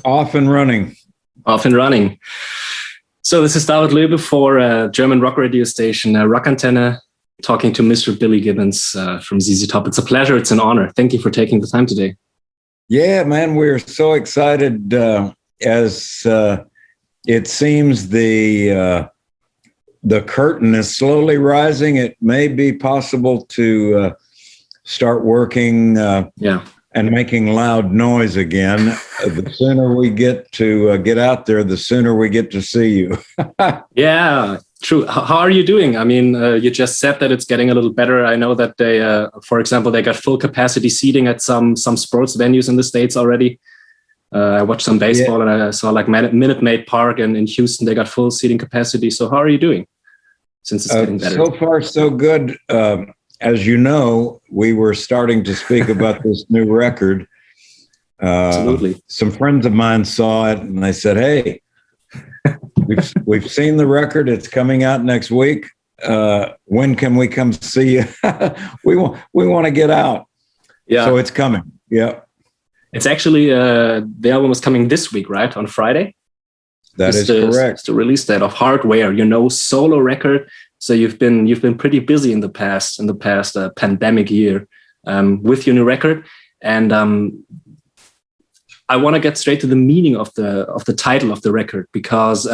Off and running. Off and running. So this is David Löbe for a German rock radio station, Rock Antenne, talking to Mr. Billy Gibbons from ZZ Top. It's a pleasure. It's an honor. Thank you for taking the time today. Yeah, man, we're so excited as it seems the curtain is slowly rising. It may be possible to start working and making loud noise again. The sooner we get to get out there, the sooner we get to see you. Yeah, true. How are you doing? I mean, you just said that it's getting a little better. I know that they, for example, they got full capacity seating at some sports venues in the States already. I watched some baseball and I saw like Minute Maid Park and in Houston, they got full seating capacity. So how are you doing since it's getting better? So far, so good. As you know, we were starting to speak about this new record. Absolutely. Some friends of mine saw it and they said, "Hey, we've seen the record. It's coming out next week. When can we come see you? we want to get out." Yeah. So it's coming. Yeah. It's actually the album is coming this week, right? On Friday. That is correct. It's the release date of Hardware, solo record. So you've been pretty busy in the past pandemic year with your new record, and I want to get straight to the meaning of the title of the record, because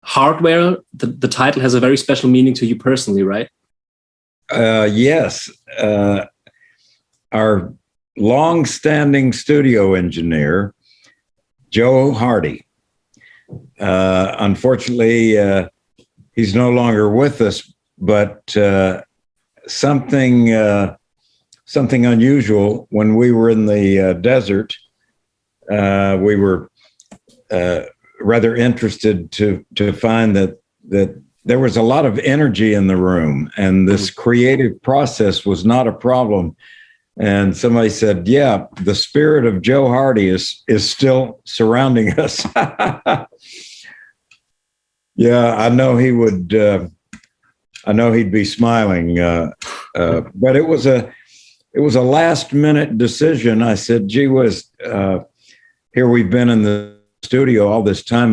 Hardware, the title has a very special meaning to you personally, right? Yes, our long-standing studio engineer, Joe Hardy. Unfortunately, he's no longer with us, but something unusual. When we were in the desert, we were rather interested to find that there was a lot of energy in the room, and this creative process was not a problem. And somebody said, "Yeah, the spirit of Joe Hardy is still surrounding us." Yeah, I know he would. I know he'd be smiling. But it was a last minute decision. I said, "Gee whiz, here we've been in the studio all this time,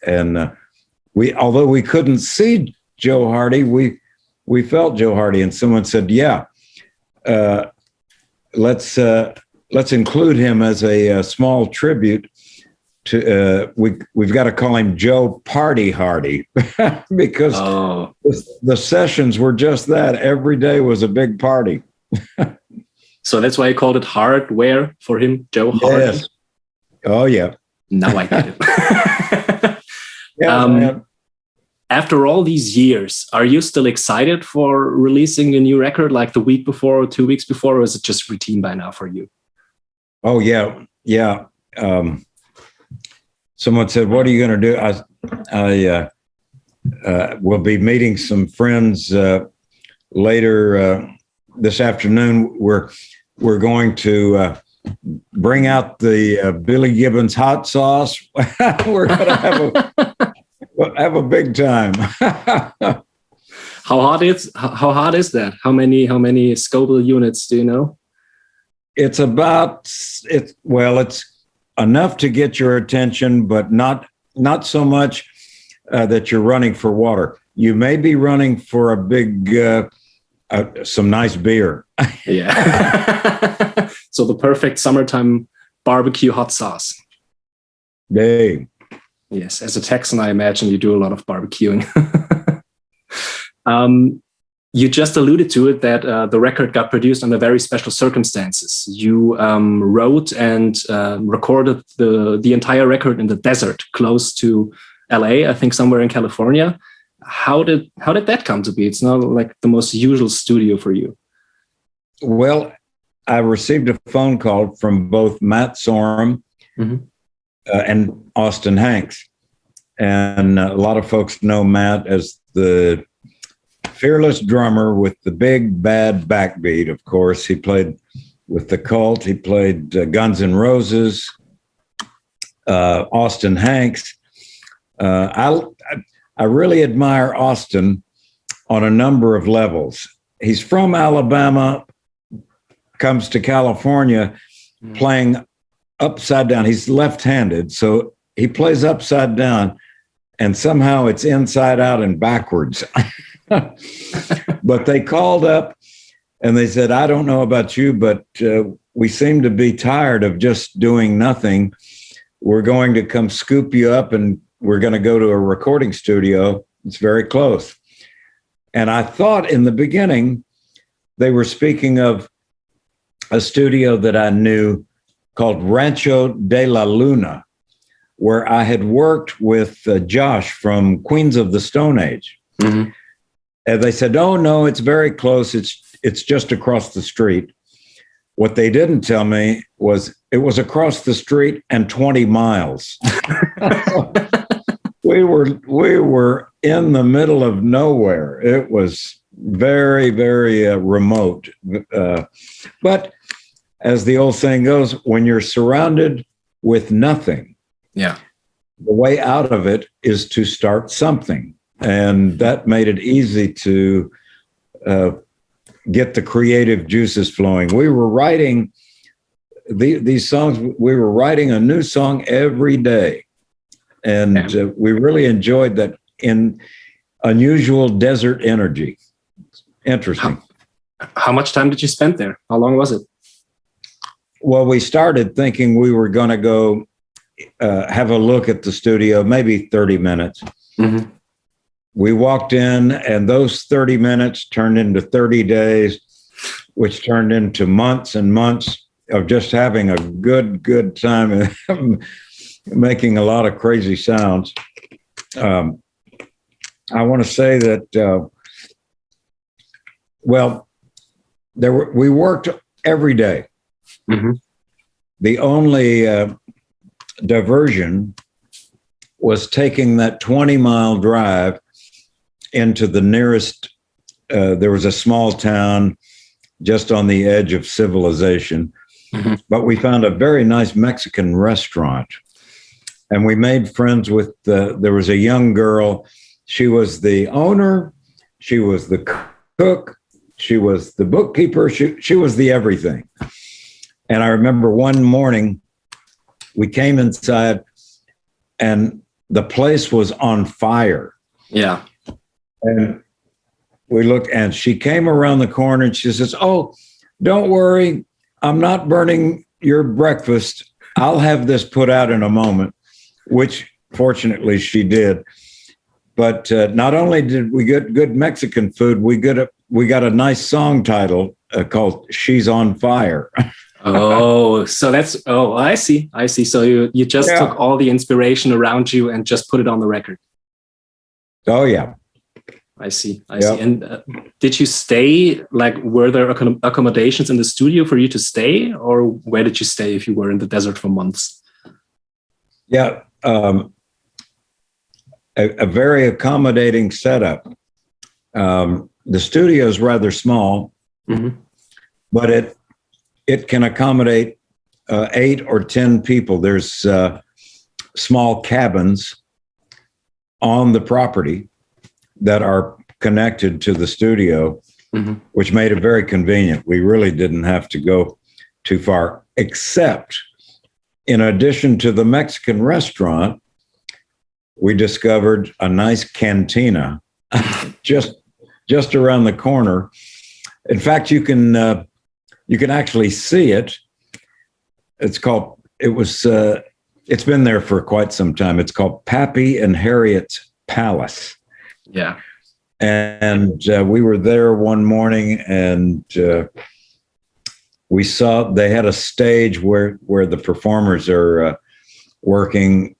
and although we couldn't see Joe Hardy, we felt Joe Hardy." And someone said, "Yeah, let's include him as a small tribute to we've got to call him Joe Party Hardy," because the sessions were just that. Every day was a big party. So that's why I called it Hardware for him, Joe Hardy. Yes. Oh yeah. Now I get it. Yeah. After all these years, are you still excited for releasing a new record like the week before or 2 weeks before, or is it just routine by now for you? Oh yeah. Yeah. Someone said, "What are you going to do?" I will be meeting some friends later this afternoon. We're going to bring out the Billy Gibbons hot sauce. We're going to have a big time. How hot is that? How many Scoville units do you know? It's enough to get your attention, but not so much that you're running for water. You may be running for a big, some nice beer. Yeah. So the perfect summertime barbecue hot sauce. Hey. Yes, as a Texan, I imagine you do a lot of barbecuing. You just alluded to it that the record got produced under very special circumstances. You wrote and recorded the entire record in the desert, close to LA, I think somewhere in California. How did that come to be? It's not like the most usual studio for you. Well, I received a phone call from both Matt Sorum and Austin Hanks. And a lot of folks know Matt as the fearless drummer with the big bad backbeat. Of course, he played with the Cult. He played Guns N' Roses. Austin Hanks. I really admire Austin on a number of levels. He's from Alabama, comes to California playing upside down. He's left-handed, so he plays upside down, and somehow it's inside out and backwards. But they called up and they said, I don't know about you, but we seem to be tired of just doing nothing. We're going to come scoop you up, and we're going to go to a recording studio. It's very close. And I thought in the beginning they were speaking of a studio that I knew called Rancho de la Luna, where I had worked with Josh from Queens of the Stone Age. Mm-hmm. And they said, oh, no, it's very close. It's just across the street. What they didn't tell me was it was across the street and 20 miles. We were in the middle of nowhere. It was very, very remote. But as the old saying goes, when you're surrounded with nothing, the way out of it is to start something. And that made it easy to get the creative juices flowing. We were writing these songs. We were writing a new song every day. And we really enjoyed that in unusual desert energy. Interesting. How much time did you spend there? How long was it? Well, we started thinking we were going to go have a look at the studio, maybe 30 minutes. Mm-hmm. We walked in, and those 30 minutes turned into 30 days, which turned into months and months of just having a good time and making a lot of crazy sounds. I want to say that, we worked every day. Mm-hmm. The only diversion was taking that 20-mile drive into the nearest, there was a small town just on the edge of civilization, mm-hmm. but we found a very nice Mexican restaurant, and we made friends with, there was a young girl. She was the owner, she was the cook, she was the bookkeeper, she was the everything. And I remember one morning we came inside and the place was on fire. Yeah. And we looked, and she came around the corner and she says, oh, don't worry, I'm not burning your breakfast. I'll have this put out in a moment, which fortunately she did. But not only did we get good Mexican food, we got a nice song title called She's on Fire. Oh, so I see. So you just took all the inspiration around you and just put it on the record. Oh, yeah. I see. And did you stay, were there accommodations in the studio for you to stay, or where did you stay if you were in the desert for months? Yeah, a very accommodating setup. The studio is rather small, mm-hmm. but it can accommodate 8 or 10 people. There's small cabins on the property that are connected to the studio, mm-hmm. which made it very convenient. We really didn't have to go too far, except in addition to the Mexican restaurant, we discovered a nice cantina just around the corner. In fact, you can actually see it. It's been there for quite some time. It's called Pappy and Harriet's Palace. Yeah. And we were there one morning, and we saw they had a stage where the performers are working.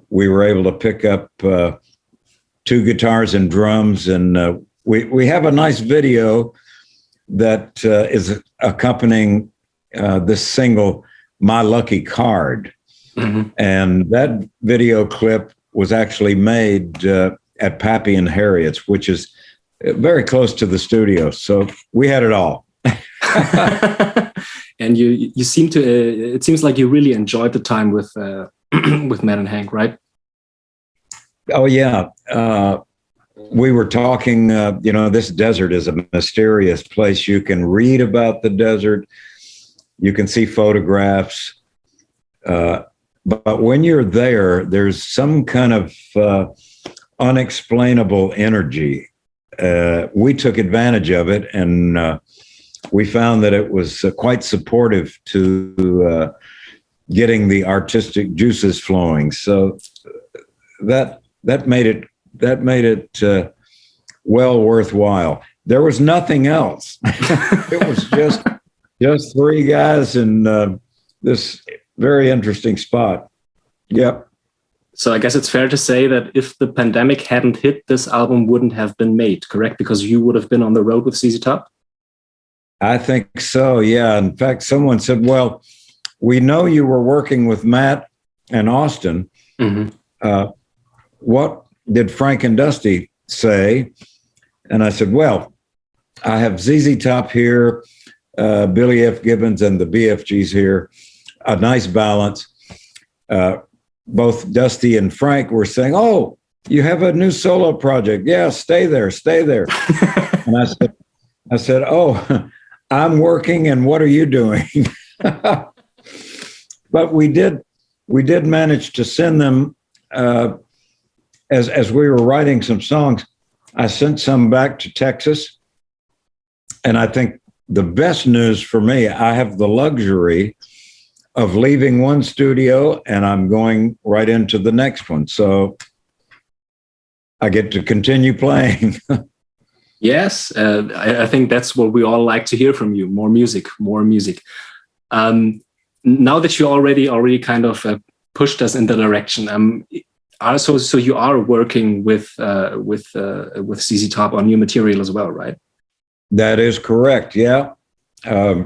We were able to pick up 2 guitars and drums, and we have a nice video that is accompanying this single, My Lucky Card. Mm-hmm. And that video clip was actually made at Pappy and Harriet's, which is very close to the studio. So we had it all. And you seem to, it seems like you really enjoyed the time with Matt and Hank, right? Oh, yeah. We were talking, this desert is a mysterious place. You can read about the desert. You can see photographs. But when you're there, there's some kind of unexplainable energy. We took advantage of it, and we found that it was quite supportive to getting the artistic juices flowing. So that made it well worthwhile. There was nothing else. It was just three guys in this very interesting spot. Yep. So I guess it's fair to say that if the pandemic hadn't hit, this album wouldn't have been made, correct? Because you would have been on the road with ZZ Top? I think so, yeah. In fact, someone said, well, we know you were working with Matt and Austin. Mm-hmm. What did Frank and Dusty say? And I said, well, I have ZZ Top here, Billy F. Gibbons and the BFGs here, a nice balance. Both Dusty and Frank were saying, oh, you have a new solo project. Yeah, stay there. And I said, oh, I'm working, and what are you doing? But we did manage to send them, as we were writing some songs, I sent some back to Texas. And I think the best news for me, I have the luxury of leaving one studio and I'm going right into the next one. So I get to continue playing. Yes, I think that's what we all like to hear from you. More music. Now that you already kind of pushed us in the direction, also, so you are working with ZZ Top on new material as well, right? That is correct. Yeah. I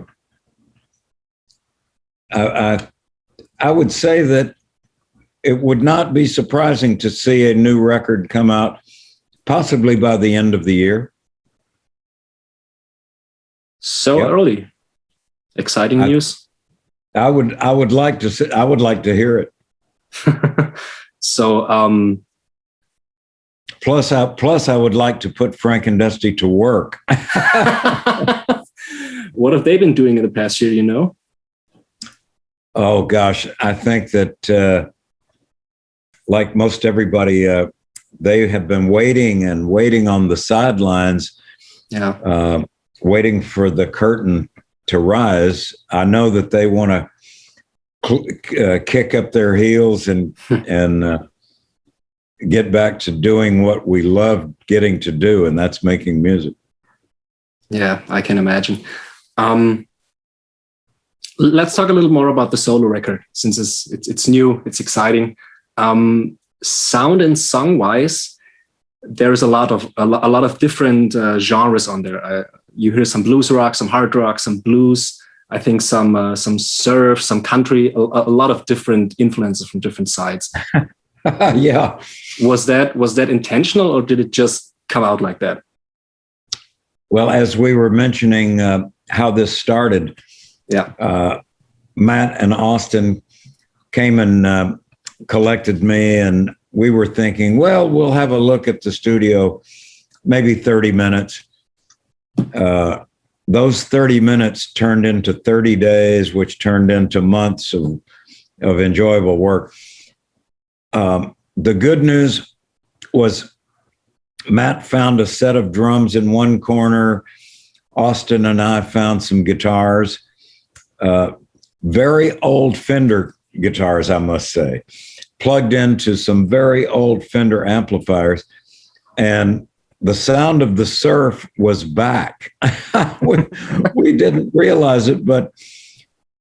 would say that it would not be surprising to see a new record come out possibly by the end of the year. So yep. Early. Exciting news. I would like to hear it. So plus I would like to put Frank and Dusty to work. What have they been doing in the past year, you know? Oh gosh, I think that like most everybody, they have been waiting on the sidelines. Yeah. Waiting for the curtain to rise. I know that they want to kick up their heels and get back to doing what we love getting to do, and that's making music. Yeah, I can imagine. Let's talk a little more about the solo record, since it's new, it's exciting. Sound and song wise, there's a lot of different genres on there. You hear some blues rock, some hard rock, some blues. I think some surf, some country. A lot of different influences from different sides. Yeah. Was that intentional, or did it just come out like that? Well, as we were mentioning how this started, yeah, Matt and Austin came and collected me, and we were thinking, well, we'll have a look at the studio, maybe 30 minutes. Those 30 minutes turned into 30 days, which turned into months of enjoyable work. The good news was Matt found a set of drums in one corner. Austin and I found some guitars, very old Fender guitars, I must say, plugged into some very old Fender amplifiers. And the sound of the surf was back. we didn't realize it, but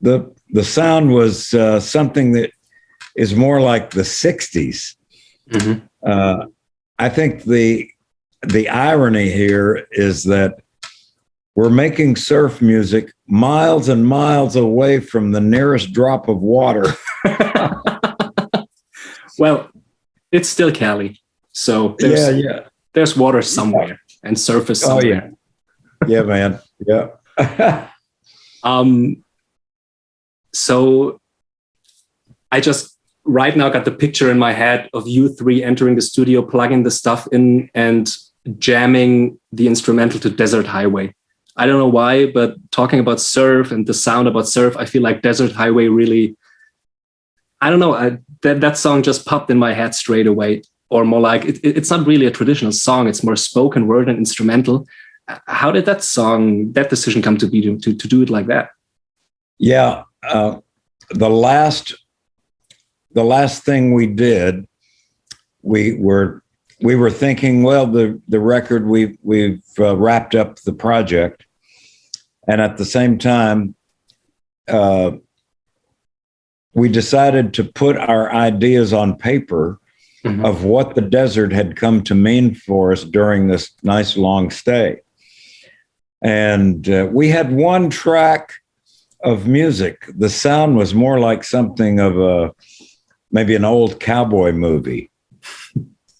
the sound was something that is more like the 60s. Mm-hmm. I think the irony here is that we're making surf music miles and miles away from the nearest drop of water. Well, it's still Cali, so there's water somewhere and surface somewhere. Oh, yeah. Yeah, man. Yeah. So I just right now got the picture in my head of you three entering the studio, plugging the stuff in and jamming the instrumental to Desert Highway. I don't know why, but talking about surf and the sound about surf, I feel like Desert Highway really I don't know. That song just popped in my head straight away. Or more like it's not really a traditional song. It's more spoken word and instrumental. How did that decision come to be to do it like that? Yeah, the last thing we did, we were thinking, well, the record we've wrapped up the project, and at the same time, we decided to put our ideas on paper of what the desert had come to mean for us during this nice long stay. And we had one track of music. The sound was more like something of maybe an old cowboy movie.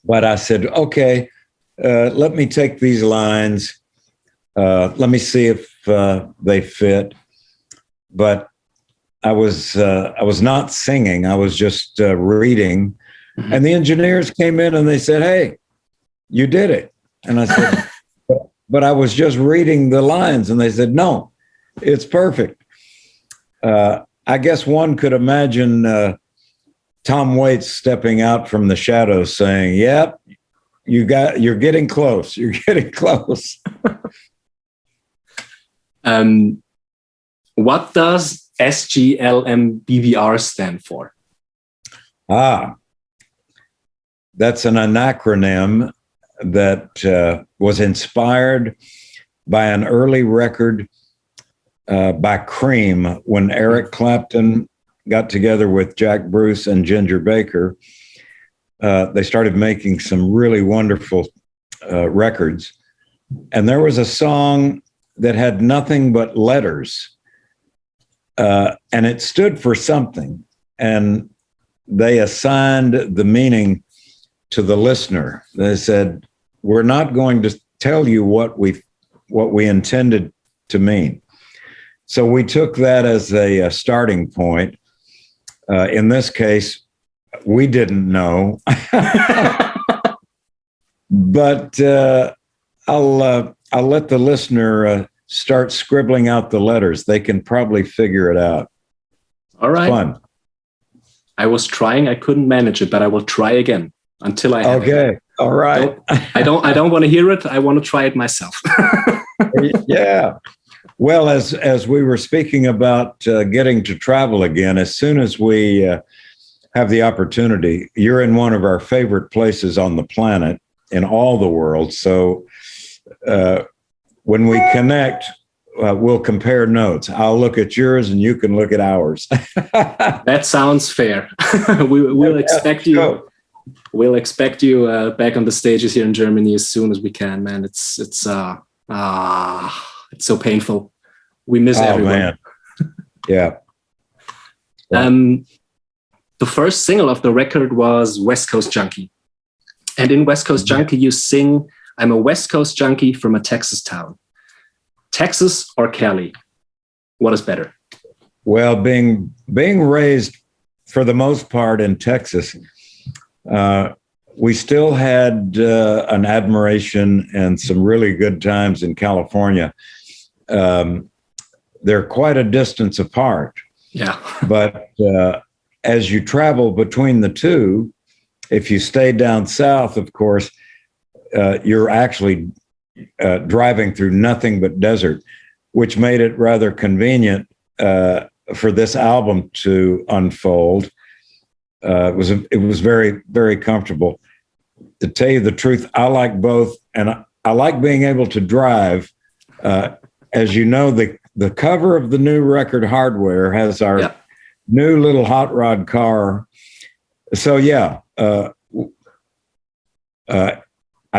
But I said, okay, let me take these lines. Let me see if they fit. But I was not singing. I was just reading. And the engineers came in and they said, hey, you did it. And I said, but I was just reading the lines. And they said, no, it's perfect. I guess one could imagine Tom Waits stepping out from the shadows saying, yep, you're getting close. You're getting close. What does SGLMBVR stand for? That's an acronym that was inspired by an early record by Cream when Eric Clapton got together with Jack Bruce and Ginger Baker. They started making some really wonderful records. And there was a song that had nothing but letters. And it stood for something. And they assigned the meaning to the listener. They said, we're not going to tell you what we intended to mean. So we took that as a starting point. In this case, we didn't know, but I'll let the listener start scribbling out the letters. They can probably figure it out. All right. Fun. I was trying. I couldn't manage it, but I will try again until I have it. Okay. All right. I don't want to hear it. I want to try it myself. Yeah. Well, as we were speaking about getting to travel again, as soon as we have the opportunity, you're in one of our favorite places on the planet, in all the world. So when we connect, we'll compare notes. I'll look at yours and you can look at ours. That sounds fair. We'll expect you. Go. We'll expect you back on the stages here in Germany as soon as we can, man. It's so painful. We miss everyone. Man. Yeah. The first single of the record was West Coast Junkie. And in West Coast Junkie, you sing, I'm a West Coast junkie from a Texas town. Texas or Cali? What is better? Well, being raised for the most part in Texas, we still had an admiration and some really good times in California. They're quite a distance apart. Yeah. But as you travel between the two, if you stay down south, of course, you're actually driving through nothing but desert, which made it rather convenient for this album to unfold. It was very, very comfortable. To tell you the truth, I like both, and I like being able to drive. As you know, the cover of the new record Hardware has our new little hot rod car. So yeah, I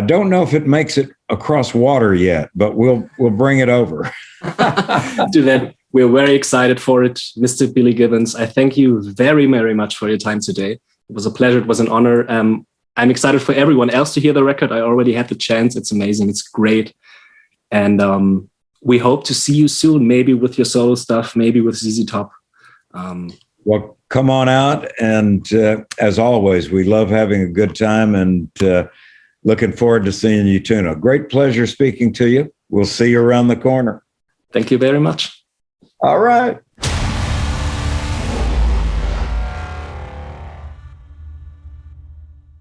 don't know if it makes it across water yet, but we'll bring it over. Do that. We're very excited for it, Mr. Billy Gibbons. I thank you very, very much for your time today. It was a pleasure. It was an honor. I'm excited for everyone else to hear the record. I already had the chance. It's amazing. It's great. And we hope to see you soon, maybe with your solo stuff, maybe with ZZ Top. Well, come on out. And as always, we love having a good time and looking forward to seeing you tune. A great pleasure speaking to you. We'll see you around the corner. Thank you very much. All right.